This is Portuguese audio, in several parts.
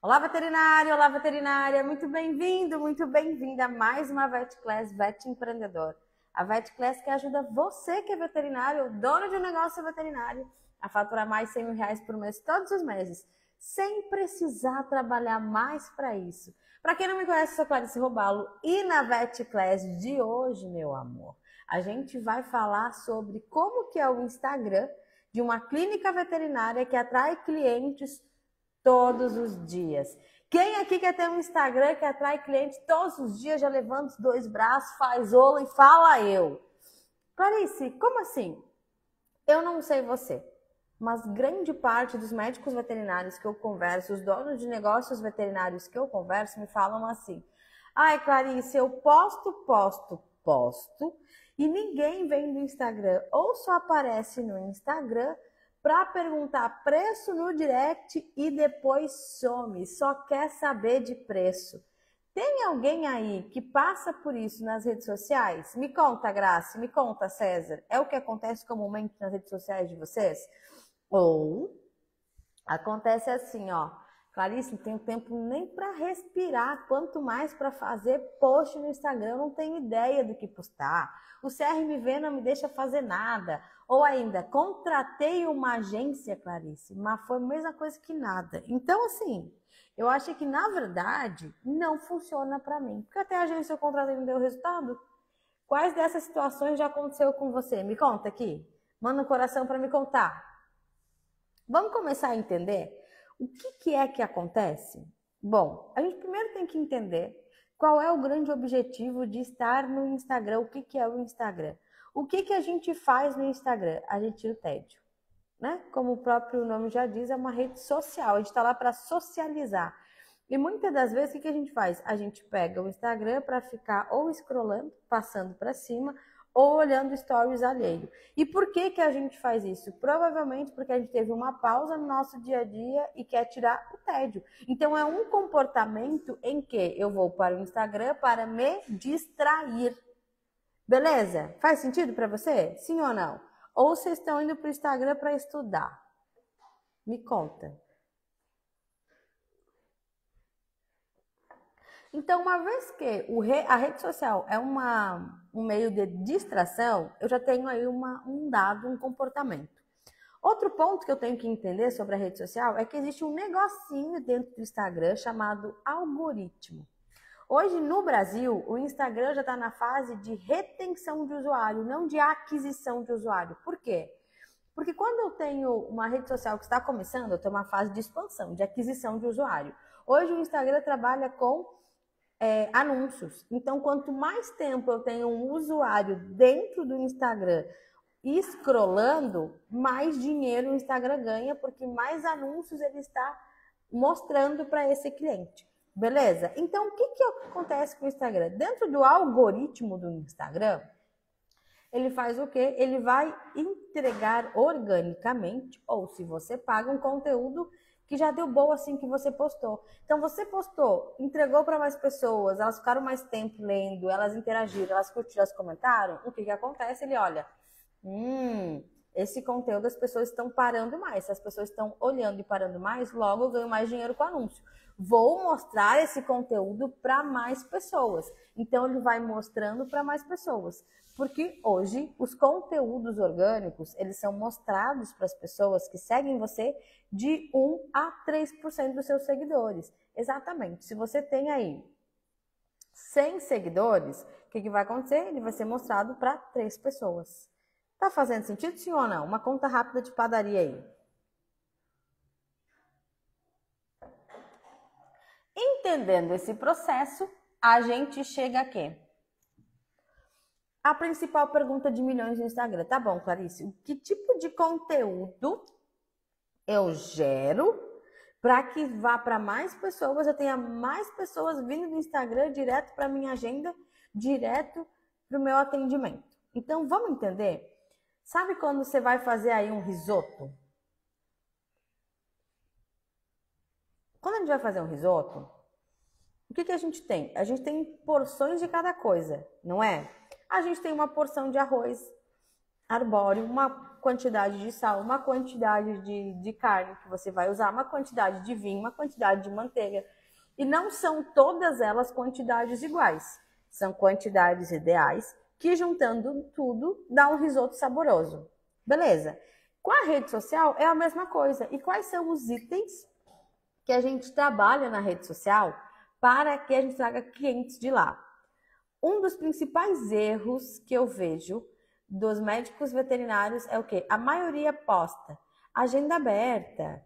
Olá veterinária, muito bem-vindo, muito bem-vinda a mais uma VetClass Vet Empreendedor. A VetClass que ajuda você que é veterinário, dono de um negócio veterinário, a faturar mais de R$100.000 por mês todos os meses, sem precisar trabalhar mais para isso. Para quem não me conhece, eu sou Clarice Robalo e na VetClass de hoje, meu amor, a gente vai falar sobre como que é o Instagram de uma clínica veterinária que atrai clientes todos os dias. Quem aqui quer ter um Instagram que atrai clientes todos os dias, já levanta os dois braços, faz olo e fala eu? Clarice, como assim? Eu não sei você, mas grande parte dos médicos veterinários que eu converso, os donos de negócios veterinários que eu converso, me falam assim: ai, Clarice, eu posto, e ninguém vem do Instagram, ou só aparece no Instagram para perguntar preço no direct e depois some, só quer saber de preço. Tem alguém aí que passa por isso nas redes sociais? Me conta, Graça, me conta, César. É o que acontece comumente nas redes sociais de vocês? Ou acontece assim, ó, Clarice, não tenho tempo nem para respirar, quanto mais para fazer post no Instagram, eu não tenho ideia do que postar. O CRMV não me deixa fazer nada. Ou ainda, contratei uma agência, Clarice, mas foi a mesma coisa que nada. Então, assim, eu acho que, na verdade, não funciona para mim. Porque até a agência eu contratei e não deu resultado. Quais dessas situações já aconteceu com você? Me conta aqui. Manda um coração para me contar. Vamos começar a entender o que é que acontece? Bom, a gente primeiro tem que entender qual é o grande objetivo de estar no Instagram. O que é o Instagram? O que a gente faz no Instagram? A gente tira o tédio, né? Como o próprio nome já diz, é uma rede social. A gente está lá para socializar. E muitas das vezes, o que a gente faz? A gente pega o Instagram para ficar ou scrollando, passando para cima, ou olhando stories alheio. E por que a gente faz isso? Provavelmente porque a gente teve uma pausa no nosso dia a dia e quer tirar o tédio. Então é um comportamento em que eu vou para o Instagram para me distrair. Beleza? Faz sentido para você? Sim ou não? Ou vocês estão indo para o Instagram para estudar? Me conta. Então, uma vez que a rede social é um meio de distração, eu já tenho aí um dado, um comportamento. Outro ponto que eu tenho que entender sobre a rede social é que existe um negocinho dentro do Instagram chamado algoritmo. Hoje, no Brasil, o Instagram já está na fase de retenção de usuário, não de aquisição de usuário. Por quê? Porque quando eu tenho uma rede social que está começando, eu tenho uma fase de expansão, de aquisição de usuário. Hoje, o Instagram trabalha com anúncios. Então, quanto mais tempo eu tenho um usuário dentro do Instagram scrollando, mais dinheiro o Instagram ganha, porque mais anúncios ele está mostrando para esse cliente. Beleza? Então, o que acontece com o Instagram? Dentro do algoritmo do Instagram, ele faz o quê? Ele vai entregar organicamente, ou se você paga um conteúdo que já deu boa assim que você postou. Então, você postou, entregou para mais pessoas, elas ficaram mais tempo lendo, elas interagiram, elas curtiram, elas comentaram. O que acontece? Ele olha, esse conteúdo as pessoas estão parando mais. Se as pessoas estão olhando e parando mais, logo eu ganho mais dinheiro com o anúncio. Vou mostrar esse conteúdo para mais pessoas. Então, ele vai mostrando para mais pessoas. Porque hoje, os conteúdos orgânicos, eles são mostrados para as pessoas que seguem você de 1 a 3% dos seus seguidores. Exatamente. Se você tem aí 100 seguidores, o que vai acontecer? Ele vai ser mostrado para 3 pessoas. Tá fazendo sentido, sim ou não? Uma conta rápida de padaria aí. Entendendo esse processo, a gente chega a quê? A principal pergunta de milhões no Instagram. Tá bom, Clarice, que tipo de conteúdo eu gero para que vá para mais pessoas, eu tenha mais pessoas vindo do Instagram direto para minha agenda, direto para o meu atendimento? Então, vamos entender? Sabe quando você vai fazer aí um risoto? Quando a gente vai fazer um risoto, o que a gente tem? A gente tem porções de cada coisa, não é? A gente tem uma porção de arroz arbóreo, quantidade de sal, uma quantidade de carne que você vai usar, uma quantidade de vinho, uma quantidade de manteiga. E não são todas elas quantidades iguais. São quantidades ideais que, juntando tudo, dá um risoto saboroso. Beleza? Com a rede social é a mesma coisa. E quais são os itens que a gente trabalha na rede social para que a gente traga clientes de lá? Um dos principais erros que eu vejo dos médicos veterinários é o quê? A maioria posta agenda aberta,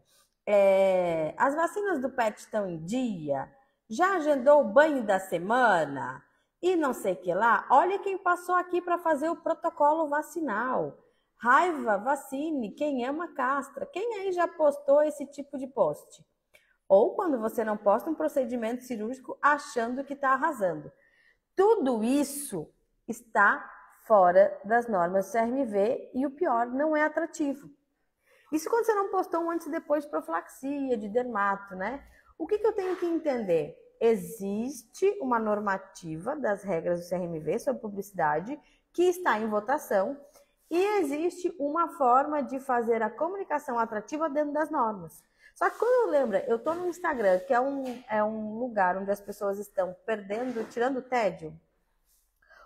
as vacinas do pet estão em dia, já agendou o banho da semana e não sei o que lá. Olha quem passou aqui para fazer o protocolo vacinal. Raiva, vacine, quem ama castra. Quem aí já postou esse tipo de post? Ou quando você não posta um procedimento cirúrgico achando que está arrasando. Tudo isso está fora das normas do CRMV e o pior, não é atrativo. Isso quando você não postou um antes e depois de profilaxia, de dermato, né? O que eu tenho que entender? Existe uma normativa das regras do CRMV sobre publicidade que está em votação e existe uma forma de fazer a comunicação atrativa dentro das normas. Só que quando eu lembro, eu estou no Instagram, que é um lugar onde as pessoas estão tirando tédio.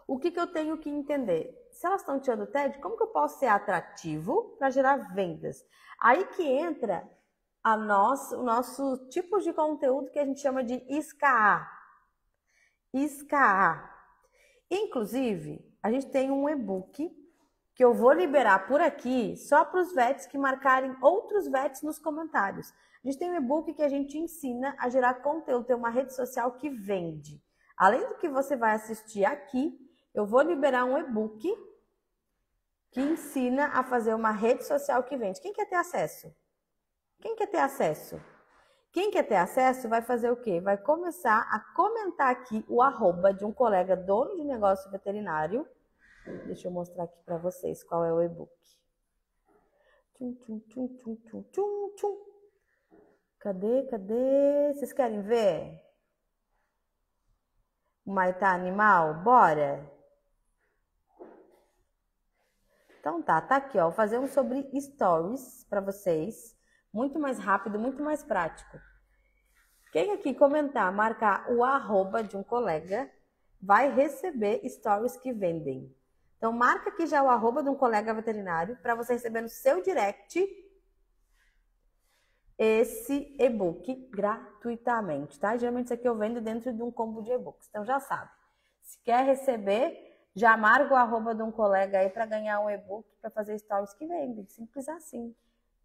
O que eu tenho que entender? Se elas estão tirando tédio, como que eu posso ser atrativo para gerar vendas? Aí que entra o nosso tipo de conteúdo que a gente chama de ISKA. ISKA. Inclusive, a gente tem um e-book que eu vou liberar por aqui só para os vets que marcarem outros vets nos comentários. A gente tem um e-book que a gente ensina a gerar conteúdo, ter uma rede social que vende. Além do que você vai assistir aqui, eu vou liberar um e-book que ensina a fazer uma rede social que vende. Quem quer ter acesso? Quem quer ter acesso? Quem quer ter acesso vai fazer o quê? Vai começar a comentar aqui o @ de um colega dono de negócio veterinário. Deixa eu mostrar aqui para vocês qual é o e-book. Cadê? Vocês querem ver? O Maitá Animal? Bora? Então tá aqui, ó. Vou fazer um sobre stories para vocês. Muito mais rápido, muito mais prático. Quem aqui comentar, marcar o @ de um colega, vai receber stories que vendem. Então, marca aqui já o @ de um colega veterinário para você receber no seu direct esse e-book gratuitamente, tá? Geralmente isso aqui eu vendo dentro de um combo de e-books, então já sabe. Se quer receber, já marca o @ de um colega aí para ganhar um e-book para fazer stories que vendem. Simples assim.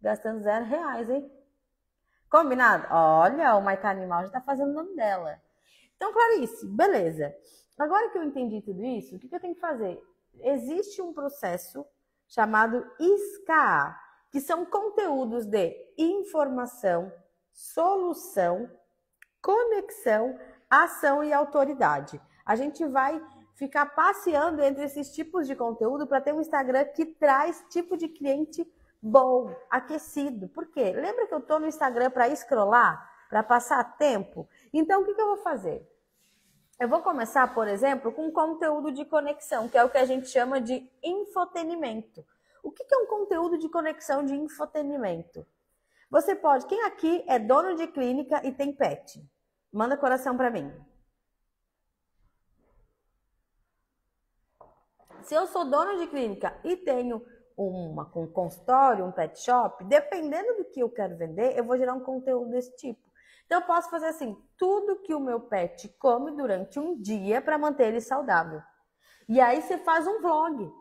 Gastando R$0, hein? Combinado? Olha, o Maitá Animal já está fazendo o nome dela. Então, Clarice, beleza. Agora que eu entendi tudo isso, o que eu tenho que fazer? Existe um processo chamado ISKA, que são conteúdos de informação, solução, conexão, ação e autoridade. A gente vai ficar passeando entre esses tipos de conteúdo para ter um Instagram que traz tipo de cliente bom, aquecido. Por quê? Lembra que eu estou no Instagram para scrollar, para passar tempo? Então, o que eu vou fazer? Eu vou começar, por exemplo, com conteúdo de conexão, que é o que a gente chama de infotenimento. O que é um conteúdo de conexão de infotenimento? Você pode... Quem aqui é dono de clínica e tem pet? Manda coração para mim. Se eu sou dono de clínica e tenho um consultório, um pet shop, dependendo do que eu quero vender, eu vou gerar um conteúdo desse tipo. Então, eu posso fazer assim, tudo que o meu pet come durante um dia para manter ele saudável. E aí você faz um vlog,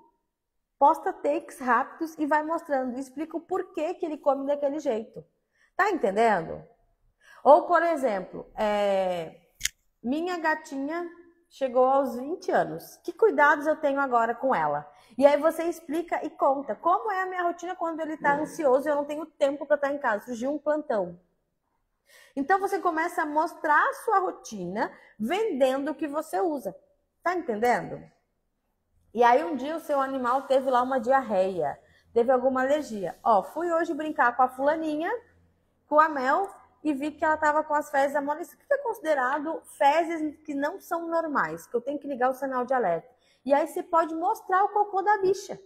posta takes rápidos e vai mostrando, explica o porquê que ele come daquele jeito. Tá entendendo? Ou, por exemplo, minha gatinha chegou aos 20 anos. Que cuidados eu tenho agora com ela? E aí você explica e conta como é a minha rotina quando ele está ansioso e eu não tenho tempo para estar em casa. Surgiu um plantão. Então você começa a mostrar a sua rotina vendendo o que você usa. Tá entendendo? E aí um dia o seu animal teve lá uma diarreia, teve alguma alergia. Ó, fui hoje brincar com a fulaninha, com a Mel, e vi que ela estava com as fezes amolecidas. O que é considerado fezes que não são normais? Que eu tenho que ligar o sinal de alerta. E aí você pode mostrar o cocô da bicha.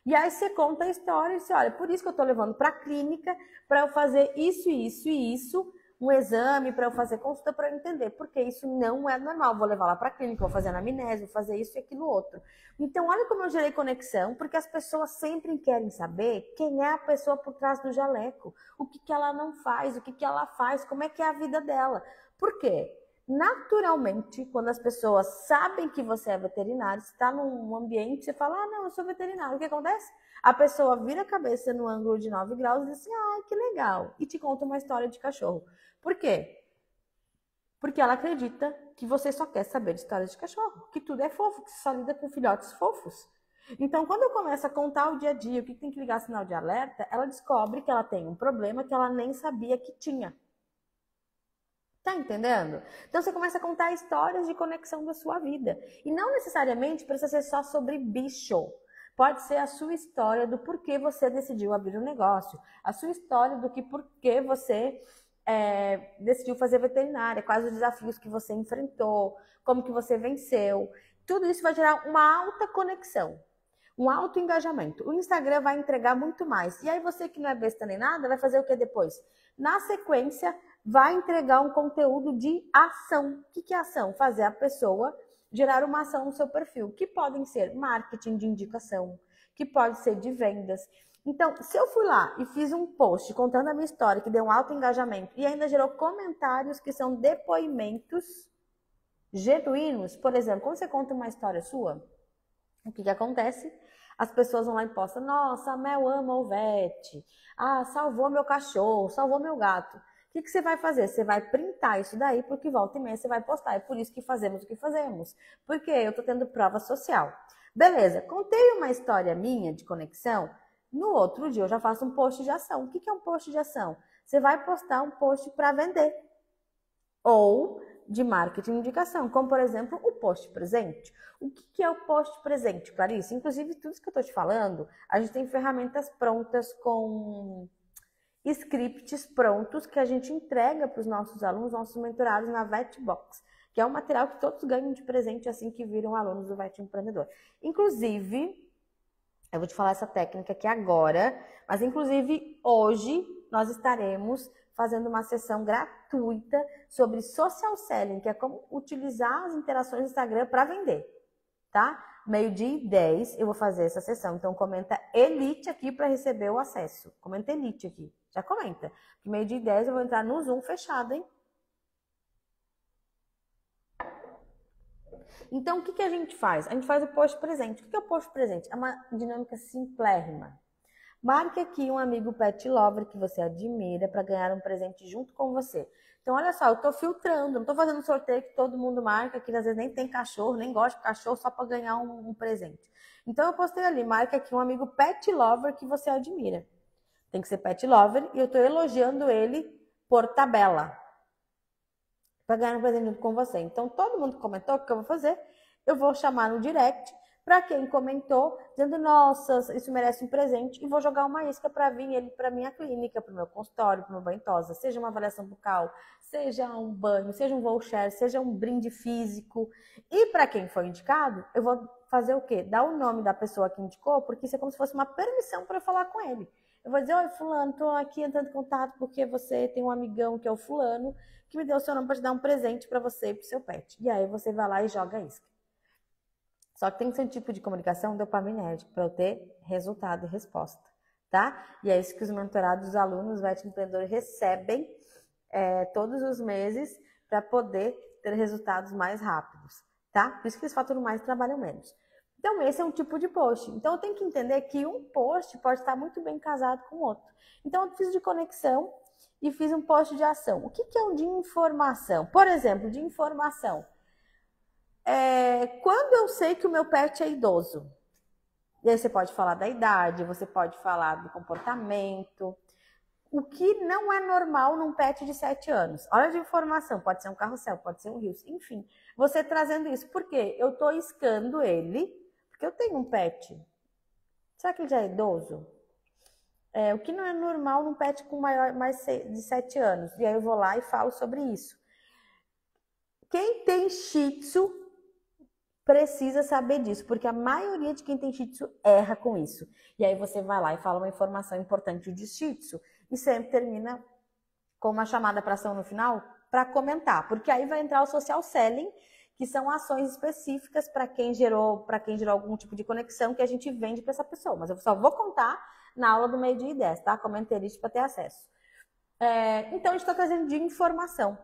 E aí você conta a história e diz, olha, por isso que eu tô levando para a clínica, para eu fazer isso, isso e isso, um exame, para eu fazer consulta, para eu entender, porque isso não é normal. Vou levar lá para a clínica, vou fazer anamnese, vou fazer isso e aquilo outro. Então, olha como eu gerei conexão, porque as pessoas sempre querem saber quem é a pessoa por trás do jaleco, o que, que ela não faz, o que, que ela faz, como é que é a vida dela. Por quê? Naturalmente, quando as pessoas sabem que você é veterinário, você está num ambiente, você fala, ah, não, eu sou veterinário. O que acontece? A pessoa vira a cabeça no ângulo de 9 graus e diz assim, ah, que legal. E te conta uma história de cachorro. Por quê? Porque ela acredita que você só quer saber de história de cachorro, que tudo é fofo, que você só lida com filhotes fofos. Então, quando eu começo a contar o dia a dia, o que tem que ligar sinal de alerta, ela descobre que ela tem um problema que ela nem sabia que tinha. Tá entendendo? Então você começa a contar histórias de conexão da sua vida. E não necessariamente precisa ser só sobre bicho. Pode ser a sua história do porquê você decidiu abrir um negócio. A sua história do que porquê você decidiu fazer veterinária. Quais os desafios que você enfrentou. Como que você venceu. Tudo isso vai gerar uma alta conexão. Um alto engajamento. O Instagram vai entregar muito mais. E aí você que não é besta nem nada, vai fazer o que depois? Na sequência, vai entregar um conteúdo de ação. O que é ação? Fazer a pessoa gerar uma ação no seu perfil, que podem ser marketing de indicação, que pode ser de vendas. Então, se eu fui lá e fiz um post contando a minha história, que deu um alto engajamento, e ainda gerou comentários que são depoimentos genuínos, por exemplo, quando você conta uma história sua, o que acontece? As pessoas vão lá e postam, nossa, a Mel ama o Vete, ah, salvou meu cachorro, salvou meu gato. O que você vai fazer? Você vai printar isso daí, porque volta e meia você vai postar. É por isso que fazemos o que fazemos. Porque eu tô tendo prova social. Beleza, contei uma história minha de conexão, no outro dia eu já faço um post de ação. O que é um post de ação? Você vai postar um post para vender. Ou de marketing de indicação, como por exemplo o post presente. O que é o post presente, Clarice? Inclusive, tudo isso que eu estou te falando, a gente tem ferramentas prontas com scripts prontos que a gente entrega para os nossos alunos, nossos mentorados na Vetbox, que é um material que todos ganham de presente assim que viram alunos do Vet Empreendedor. Inclusive, eu vou te falar essa técnica aqui agora, mas inclusive hoje nós estaremos fazendo uma sessão gratuita sobre social selling, que é como utilizar as interações do Instagram para vender, tá? 12h10 eu vou fazer essa sessão, então comenta Elite aqui para receber o acesso. Comenta Elite aqui, já comenta. 12h10 eu vou entrar no Zoom fechado, hein? Então, o que a gente faz? A gente faz o post presente. O que é o post presente? É uma dinâmica simplérrima. Marque aqui um amigo pet lover que você admira para ganhar um presente junto com você. Então, olha só, eu estou filtrando, não estou fazendo um sorteio que todo mundo marca, que às vezes nem tem cachorro, nem gosta de cachorro, só para ganhar um presente. Então, eu postei ali, marque aqui um amigo pet lover que você admira. Tem que ser pet lover e eu estou elogiando ele por tabela. Para ganhar um presente junto com você. Então, todo mundo que comentou, o que eu vou fazer? Eu vou chamar no direct para quem comentou, dizendo, nossa, isso merece um presente, e vou jogar uma isca para vir ele para minha clínica, para o meu consultório, para o meu banho tosa, seja uma avaliação bucal, seja um banho, seja um voucher, seja um brinde físico. E para quem foi indicado, eu vou fazer o quê? Dar o nome da pessoa que indicou, porque isso é como se fosse uma permissão para eu falar com ele. Eu vou dizer, oi fulano, tô aqui entrando em contato porque você tem um amigão que é o fulano, que me deu o seu nome para te dar um presente para você e para o seu pet. E aí você vai lá e joga a isca. Só que tem que ser um tipo de comunicação dopaminérgica para eu ter resultado e resposta, tá? E é isso que os mentorados, os alunos, Vet Empreendedor recebem todos os meses para poder ter resultados mais rápidos, tá? Por isso que eles faturam mais e trabalham menos. Então, esse é um tipo de post. Então, eu tenho que entender que um post pode estar muito bem casado com o outro. Então, eu fiz de conexão e fiz um post de ação. O que é um de informação? Por exemplo, de informação. Quando eu sei que o meu pet é idoso? E aí você pode falar da idade, você pode falar do comportamento. O que não é normal num pet de 7 anos? Olha de informação, pode ser um carrossel, pode ser um rio, enfim. Você trazendo isso, por quê? Eu estou iscando ele, porque eu tenho um pet. Será que ele já é idoso? O que não é normal num pet com mais de 7 anos? E aí eu vou lá e falo sobre isso. Quem tem Shih Tzu precisa saber disso, porque a maioria de quem tem Shih Tzu erra com isso. E aí você vai lá e fala uma informação importante de Shih Tzu e sempre termina com uma chamada para ação no final para comentar, porque aí vai entrar o social selling, que são ações específicas para quem gerou algum tipo de conexão que a gente vende para essa pessoa. Mas eu só vou contar na aula do meio-dia e 10, tá? Comentei isso para ter acesso. Então, a gente está trazendo de informação.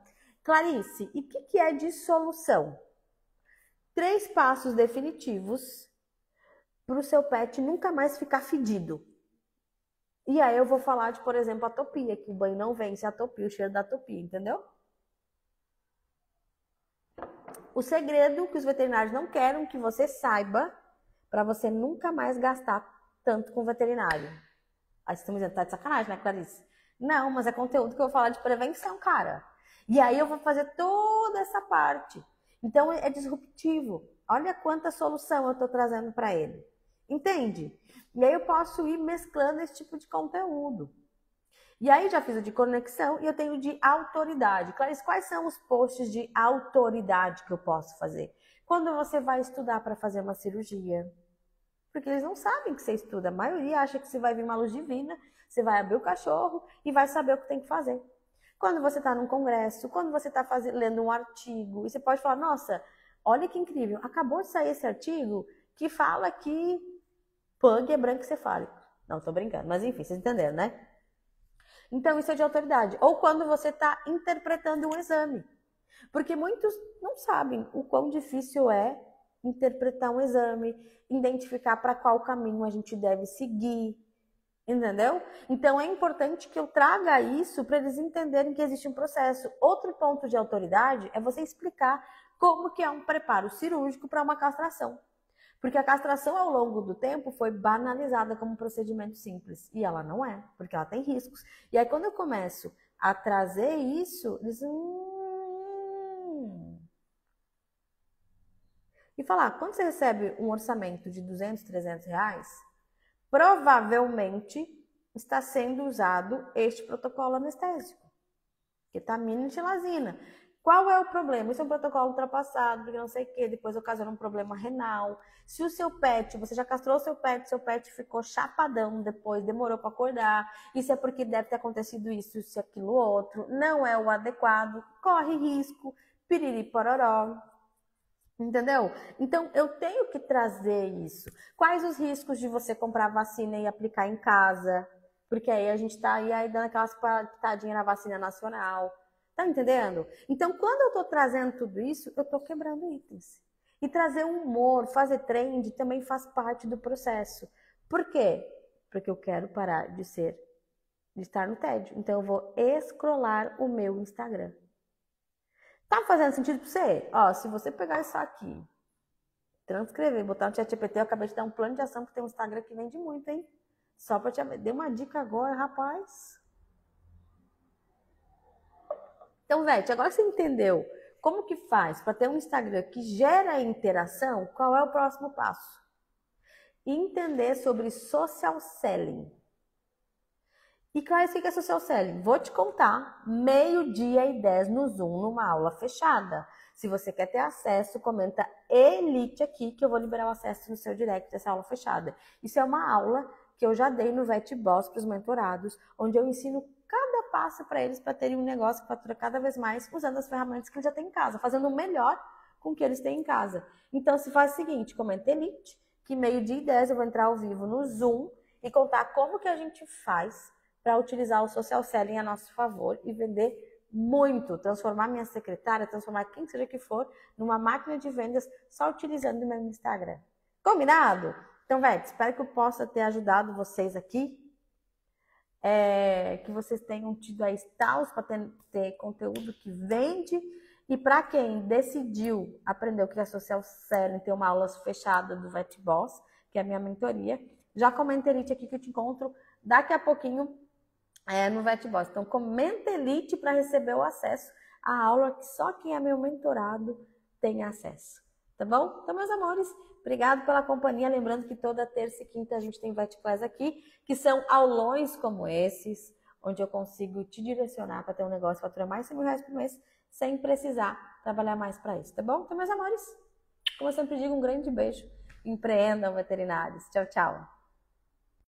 Clarice, e o que é de solução? 3 passos definitivos para o seu pet nunca mais ficar fedido. E aí eu vou falar de, por exemplo, atopia, que o banho não vence a atopia, o cheiro da atopia, entendeu? O segredo que os veterinários não querem que você saiba para você nunca mais gastar tanto com o veterinário. Aí vocês estão me dizendo, tá de sacanagem, né, Clarice? Não, mas é conteúdo que eu vou falar de prevenção, cara. E aí eu vou fazer toda essa parte. Então é disruptivo. Olha quanta solução eu estou trazendo para ele. Entende? E aí eu posso ir mesclando esse tipo de conteúdo. E aí já fiz o de conexão e eu tenho de autoridade. Clarice, quais são os posts de autoridade que eu posso fazer? Quando você vai estudar para fazer uma cirurgia. Porque eles não sabem que você estuda. A maioria acha que você vai vir uma luz divina, você vai abrir o cachorro e vai saber o que tem que fazer. Quando você está num congresso, quando você está lendo um artigo, e você pode falar, nossa, olha que incrível, acabou de sair esse artigo que fala que pug é branquicefálico. Não, tô brincando, mas enfim, vocês entenderam, né? Então, isso é de autoridade. Ou quando você está interpretando um exame. Porque muitos não sabem o quão difícil é interpretar um exame, identificar para qual caminho a gente deve seguir, entendeu? Então, é importante que eu traga isso para eles entenderem que existe um processo. Outro ponto de autoridade é você explicar como que é um preparo cirúrgico para uma castração. Porque a castração, ao longo do tempo, foi banalizada como um procedimento simples. E ela não é, porque ela tem riscos. E aí, quando eu começo a trazer isso, eles... E falar, quando você recebe um orçamento de 200, 300 reais, provavelmente está sendo usado este protocolo anestésico. Ketamina e tilazina. Qual é o problema? Isso é um protocolo ultrapassado, porque não sei o que, depois ocasiona um problema renal. Se o seu pet, você já castrou o seu pet ficou chapadão depois, demorou para acordar, isso é porque deve ter acontecido isso, aquilo, outro, não é o adequado, corre risco, piriri pororó. Entendeu? Então, eu tenho que trazer isso. Quais os riscos de você comprar vacina e aplicar em casa? Porque aí a gente tá aí dando aquelas pitadinhas na vacina nacional. Tá entendendo? Então, quando eu tô trazendo tudo isso, eu tô quebrando itens. E trazer humor, fazer trend também faz parte do processo. Por quê? Porque eu quero parar de estar no tédio. Então, eu vou escrolar o meu Instagram. Tá fazendo sentido pra você? Ó, se você pegar isso aqui, transcrever, botar no ChatGPT, eu acabei de dar um plano de ação que tem um Instagram que vende muito, hein? Só pra te dar uma dica agora, rapaz. Então, Vete, agora que você entendeu como que faz para ter um Instagram que gera interação, qual é o próximo passo? Entender sobre social selling. E claro, o que é social selling? Vou te contar, 12h10 no Zoom, numa aula fechada. Se você quer ter acesso, comenta Elite aqui, que eu vou liberar o acesso no seu direct dessa aula fechada. Isso é uma aula que eu já dei no VetBoss para os mentorados, onde eu ensino cada passo para eles para terem um negócio que fatura cada vez mais, usando as ferramentas que eles já têm em casa, fazendo o melhor com o que eles têm em casa. Então, se faz o seguinte, comenta Elite, que 12h10 eu vou entrar ao vivo no Zoom e contar como que a gente faz para utilizar o social selling a nosso favor e vender muito, transformar minha secretária, transformar quem seja que for, numa máquina de vendas só utilizando o meu Instagram. Combinado? Então, Vete, espero que eu possa ter ajudado vocês aqui, que vocês tenham tido aí estalos para ter conteúdo que vende. E para quem decidiu aprender o que é social selling, ter uma aula fechada do VetBoss, que é a minha mentoria, já comenta Elite aqui que eu te encontro daqui a pouquinho no VetBoss. Então, comenta Elite para receber o acesso à aula que só quem é meu mentorado tem acesso. Tá bom? Então, meus amores, obrigado pela companhia. Lembrando que toda terça e quinta a gente tem VetClass aqui, que são aulões como esses, onde eu consigo te direcionar para ter um negócio que fatura mais de R$100.000 por mês, sem precisar trabalhar mais para isso, tá bom? Então, meus amores, Como eu sempre digo, um grande beijo. Empreendam, veterinários. Tchau, tchau.